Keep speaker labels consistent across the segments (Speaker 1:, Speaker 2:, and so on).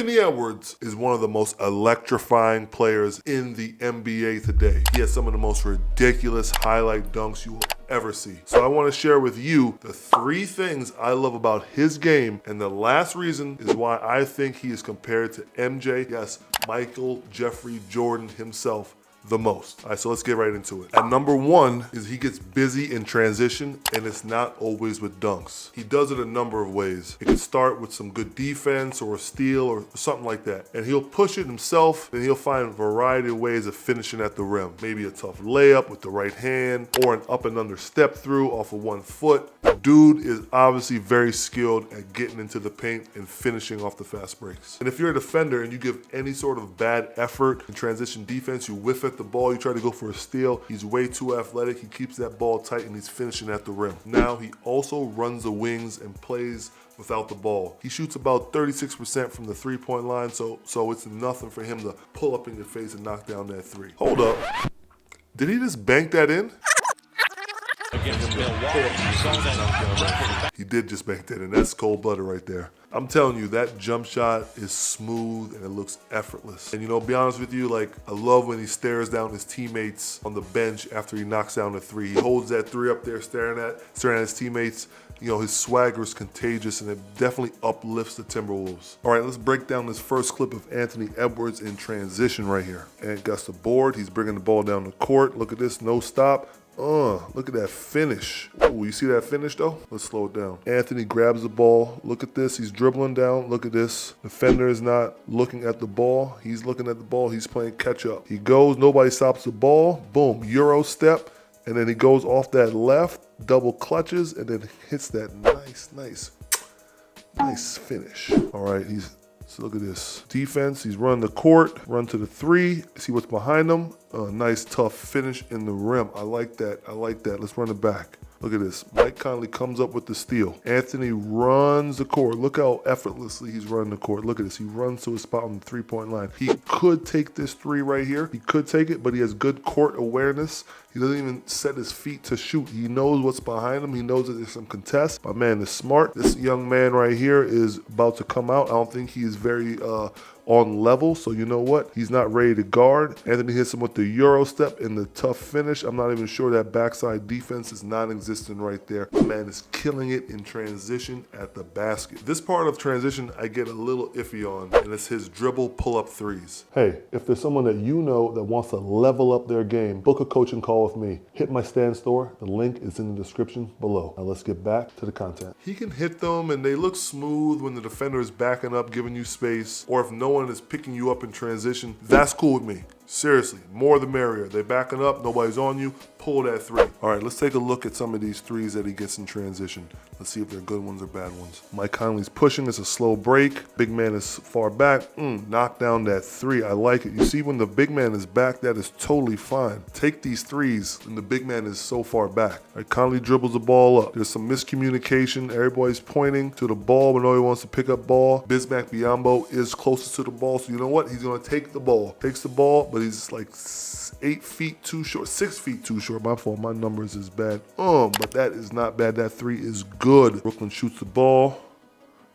Speaker 1: Anthony Edwards is one of the most electrifying players in the NBA today. He has some of the most ridiculous highlight dunks you will ever see. So I want to share with you the 3 things I love about his game, and the last reason is why I think he is compared to MJ, yes, Michael Jeffrey Jordan himself, the most. All right, so let's get right into it. At number 1 is he gets busy in transition, and it's not always with dunks. He does it a number of ways. It can start with some good defense or a steal or something like that, and he'll push it himself, and he'll find a variety of ways of finishing at the rim. Maybe a tough layup with the right hand, or an up and under step through off of 1 foot. The dude is obviously very skilled at getting into the paint and finishing off the fast breaks. And if you're a defender and you give any sort of bad effort in transition defense, you whiff at the ball, you try to go for a steal, he's way too athletic, he keeps that ball tight, and he's finishing at the rim. Now he also runs the wings and plays without the ball. He shoots about 36% from the 3-point line, so it's nothing for him to pull up in your face and knock down that 3. Hold up. Did he just bank that in? He did just bank that in. That's cold-blooded right there. I'm telling you, that jump shot is smooth and it looks effortless. And you know, be honest with you, like, I love when he stares down his teammates on the bench after he knocks down the 3. He holds that 3 up there staring at his teammates. You know, his swagger is contagious, and it definitely uplifts the Timberwolves. All right, let's break down this first clip of Anthony Edwards in transition right here. And got the board. He's bringing the ball down the court. Look at this, no stop. Look at that finish. Ooh, you see that finish though? Let's slow it down. Anthony grabs the ball. Look at this. He's dribbling down. Look at this. Defender is not looking at the ball. He's looking at the ball. He's playing catch up. He goes. Nobody stops the ball. Boom. Euro step. And then he goes off that left, double clutches, and then hits that nice finish. All right, so look at this. Defense, he's running the court, run to the 3, see what's behind him. Nice tough finish in the rim. I like that. Let's run it back. Look at this. Mike Conley comes up with the steal. Anthony runs the court. Look how effortlessly he's running the court. Look at this. He runs to his spot on the 3-point line. He could take this 3 right here. He could take it, but he has good court awareness. He doesn't even set his feet to shoot. He knows what's behind him. He knows that there's some contest. My man is smart. This young man right here is about to come out. I don't think he is very on level, so you know what? He's not ready to guard. Anthony hits him with the Euro step and the tough finish. I'm not even sure that backside defense is non-existent right there. The man is killing it in transition at the basket. This part of transition I get a little iffy on, and it's his dribble pull-up 3s. Hey, if there's someone that you know that wants to level up their game, book a coaching call with me. Hit my stand store. The link is in the description below. Now let's get back to the content. He can hit them, and they look smooth when the defender is backing up, giving you space, or if no one is picking you up in transition. That's cool with me. Seriously, more the merrier. They're backing up, nobody's on you, pull that 3. All right, let's take a look at some of these 3s that he gets in transition. Let's see if they're good ones or bad ones. Mike Conley's pushing, it's a slow break. Big man is far back, knock down that 3, I like it. You see when the big man is back, that is totally fine. Take these 3s when the big man is so far back. All right, Conley dribbles the ball up. There's some miscommunication, everybody's pointing to the ball when nobody wants to pick up ball. Bismack Biyombo is closest to the ball, so you know what? He's gonna take the ball. Takes the ball, but he's like 8 feet too short, 6 feet too short. My fault, my numbers is bad. But that is not bad. That 3 is good. Brooklyn shoots the ball.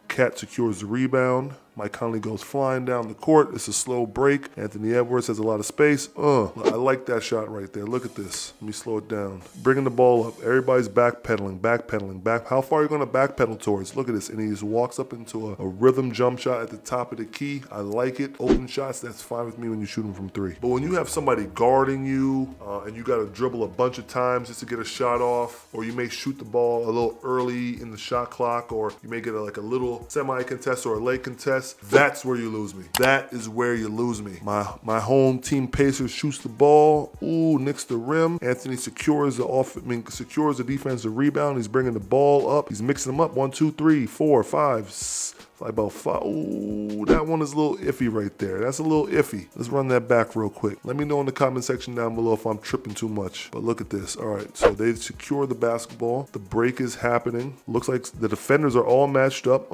Speaker 1: Cat secures the rebound. Mike Conley goes flying down the court. It's a slow break. Anthony Edwards has a lot of space. I like that shot right there. Look at this. Let me slow it down. Bringing the ball up. Everybody's backpedaling. How far are you going to backpedal towards? Look at this. And he just walks up into a rhythm jump shot at the top of the key. I like it. Open shots, that's fine with me when you shoot them from 3. But when you have somebody guarding you and you got to dribble a bunch of times just to get a shot off, or you may shoot the ball a little early in the shot clock, or you may get a little semi-contest or a late contest, that's where you lose me. That is where you lose me. My home team Pacers shoots the ball. Ooh, nicks the rim. Anthony secures the defensive rebound. He's bringing the ball up. He's mixing them up. 1, 2, 3, 4, 5. Like about 5. Ooh, that one is a little iffy right there. That's a little iffy. Let's run that back real quick. Let me know in the comment section down below if I'm tripping too much. But look at this. All right, so they secure the basketball. The break is happening. Looks like the defenders are all matched up.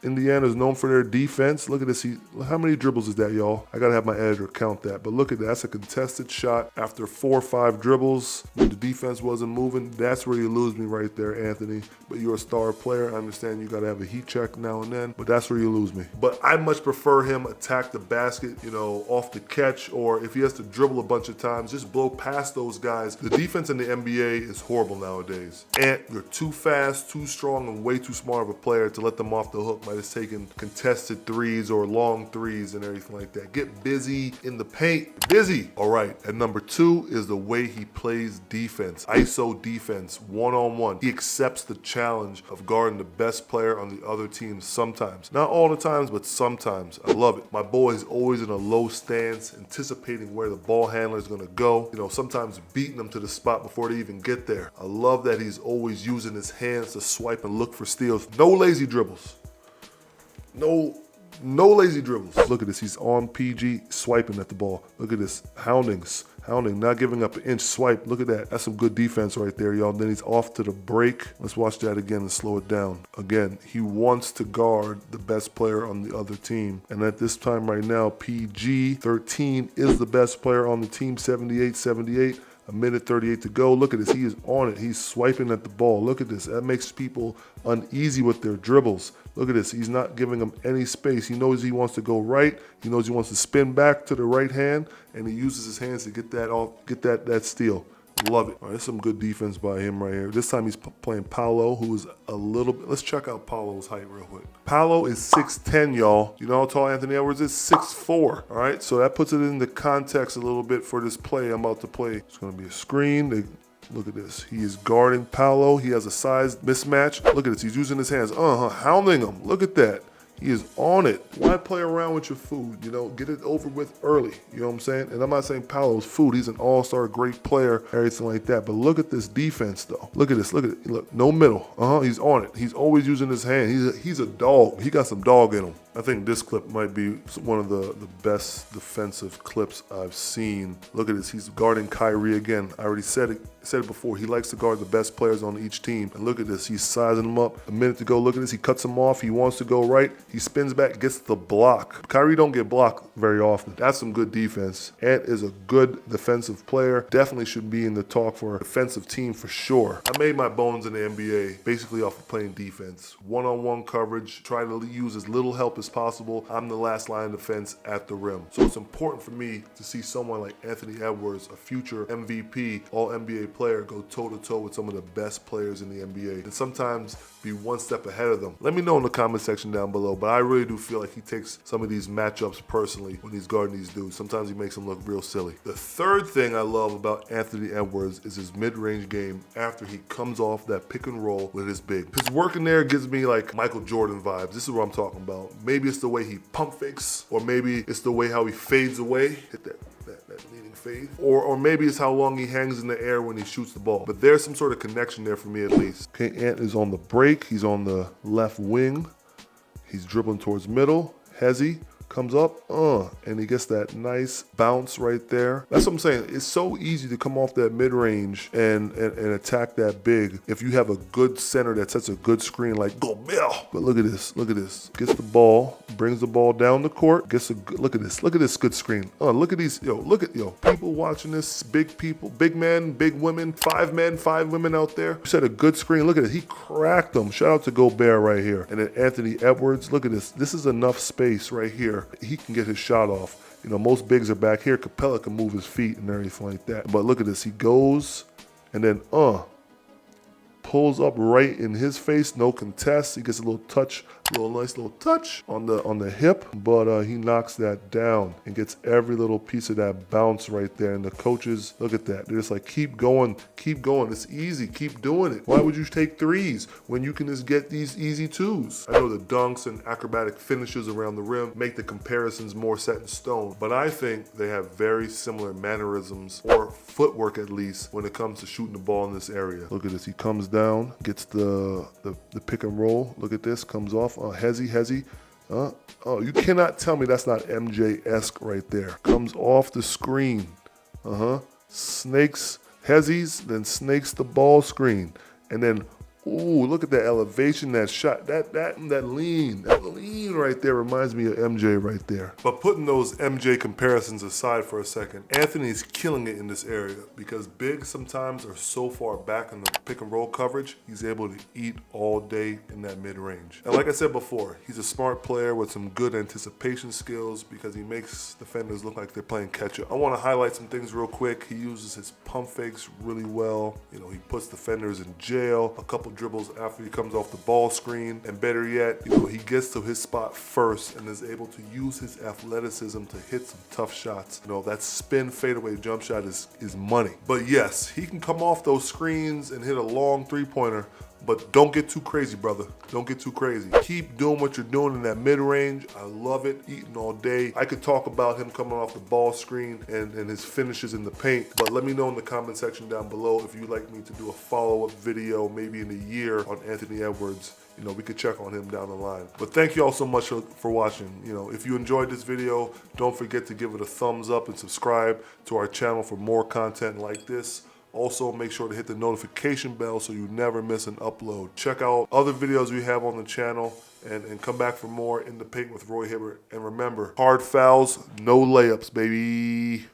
Speaker 1: Indiana is known for their defense. Look at this. How many dribbles is that, y'all? I gotta have my editor count that. But look at that. That's a contested shot after 4 or 5 dribbles. When the defense wasn't moving, that's where you lose me right there, Anthony. But you're a star player. I understand you gotta have a heat check now and then, but that's where you lose me. But I much prefer him attack the basket, you know, off the catch, or if he has to dribble a bunch of times, just blow past those guys. The defense in the NBA is horrible nowadays. Ant, you're too fast, too strong, and way too smart of a player to let them off the hook by just taking contested threes or long threes and everything like that. Get busy in the paint. Busy. All right. And number 2 is the way he plays defense. ISO defense, one-on-one. He accepts the challenge of guarding the best player on the other team sometimes. Not all the times, but sometimes. I love it. My boy is always in a low stance, anticipating where the ball handler is going to go. You know, sometimes beating them to the spot before they even get there. I love that he's always using his hands to swipe and look for steals. No lazy dribbles. No lazy dribbles. Look at this. He's on PG, swiping at the ball. Look at this. Hounding, not giving up an inch. Swipe. Look at that. That's some good defense right there, y'all. Then he's off to the break. Let's watch that again and slow it down. Again, he wants to guard the best player on the other team. And at this time right now, PG 13 is the best player on the team, 78-78. A minute 38 to go. Look at this. He is on it. He's swiping at the ball. Look at this. That makes people uneasy with their dribbles. Look at this. He's not giving them any space. He knows he wants to go right. He knows he wants to spin back to the right hand, and he uses his hands to get that off, get that steal. Love it. All right, there's some good defense by him right here. This time he's playing Paolo, who is a little bit. Let's check out Paolo's height real quick. Paolo is 6'10", y'all. You know how tall Anthony Edwards is? 6'4". All right, so that puts it into context a little bit for this play I'm about to play. It's going to be a screen. Look at this. He is guarding Paolo. He has a size mismatch. Look at this. He's using his hands. Hounding him. Look at that. He is on it. Why play around with your food? You know, get it over with early. You know what I'm saying? And I'm not saying Paolo's food. He's an all-star, great player, everything like that. But look at this defense, though. Look at this. Look at it. Look, no middle. He's on it. He's always using his hand. He's a dog. He got some dog in him. I think this clip might be one of the best defensive clips I've seen. Look at this. He's guarding Kyrie again. I already said it before. He likes to guard the best players on each team. And look at this. He's sizing them up. A minute to go. Look at this. He cuts him off. He wants to go right. He spins back, gets the block. Kyrie don't get blocked very often. That's some good defense. Ant is a good defensive player. Definitely should be in the talk for a defensive team for sure. I made my bones in the NBA basically off of playing defense. One-on-one coverage. Try to use as little help as possible. I'm the last line of defense at the rim. So it's important for me to see someone like Anthony Edwards, a future MVP, all-NBA player, go toe-to-toe with some of the best players in the NBA, and sometimes be one step ahead of them. Let me know in the comment section down below, but I really do feel like he takes some of these matchups personally when he's guarding these dudes. Sometimes he makes them look real silly. The third thing I love about Anthony Edwards is his mid-range game after he comes off that pick and roll with his big. His work in there gives me like Michael Jordan vibes. This is what I'm talking about. Maybe it's the way he pump fakes, or maybe it's the way how he fades away. Hit that leading fade. Or maybe it's how long he hangs in the air when he shoots the ball. But there's some sort of connection there for me at least. Okay, Ant is on the break. He's on the left wing. He's dribbling towards middle. Hezzy comes up, and he gets that nice bounce right there. That's what I'm saying. It's so easy to come off that mid-range and attack that big if you have a good center that sets a good screen like go Bill. But look at this. Look at this. Gets the ball, brings the ball down the court, gets a good, look at this. Look at this good screen. Look at these, people watching this, big people, big men, big women, 5 men, 5 women out there. Set a good screen. Look at it. He cracked them. Shout out to Gobert right here. And then Anthony Edwards, look at this. This is enough space right here. He can get his shot off. You know, most bigs are back here. Capella can move his feet and everything like that. But look at this. He goes and then pulls up right in his face. No contest. He gets a little touch, nice little touch on the hip, but he knocks that down and gets every little piece of that bounce right there. And the coaches, look at that. They're just like, keep going, keep going. It's easy. Keep doing it. Why would you take threes when you can just get these easy twos? I know the dunks and acrobatic finishes around the rim make the comparisons more set in stone, but I think they have very similar mannerisms, or footwork at least, when it comes to shooting the ball in this area. Look at this. He comes down, gets the pick and roll. Look at this. Comes off. Hezzy. You cannot tell me that's not MJ-esque right there. Comes off the screen. Snakes Hezzy's, then snakes the ball screen. And then Ooh, look at that elevation, that shot, that lean. That lean right there reminds me of MJ right there. But putting those MJ comparisons aside for a second, Anthony's killing it in this area because bigs sometimes are so far back in the pick and roll coverage, he's able to eat all day in that mid-range. And like I said before, he's a smart player with some good anticipation skills because he makes defenders look like they're playing catch-up. I want to highlight some things real quick. He uses his pump fakes really well. You know, he puts defenders in jail a couple dribbles after he comes off the ball screen, and better yet, you know, he gets to his spot first and is able to use his athleticism to hit some tough shots. You know, that spin fadeaway jump shot is money. But yes, he can come off those screens and hit a long three-pointer, but don't get too crazy, brother. Don't get too crazy. Keep doing what you're doing in that mid-range. I love it, eating all day. I could talk about him coming off the ball screen and his finishes in the paint, but let me know in the comment section down below if you'd like me to do a follow-up video maybe in a year on Anthony Edwards. You know, we could check on him down the line. But thank you all so much for watching. You know, if you enjoyed this video, don't forget to give it a thumbs up and subscribe to our channel for more content like this. Also, make sure to hit the notification bell so you never miss an upload. Check out other videos we have on the channel and come back for more In the Paint with Roy Hibbert. And remember, hard fouls, no layups, baby.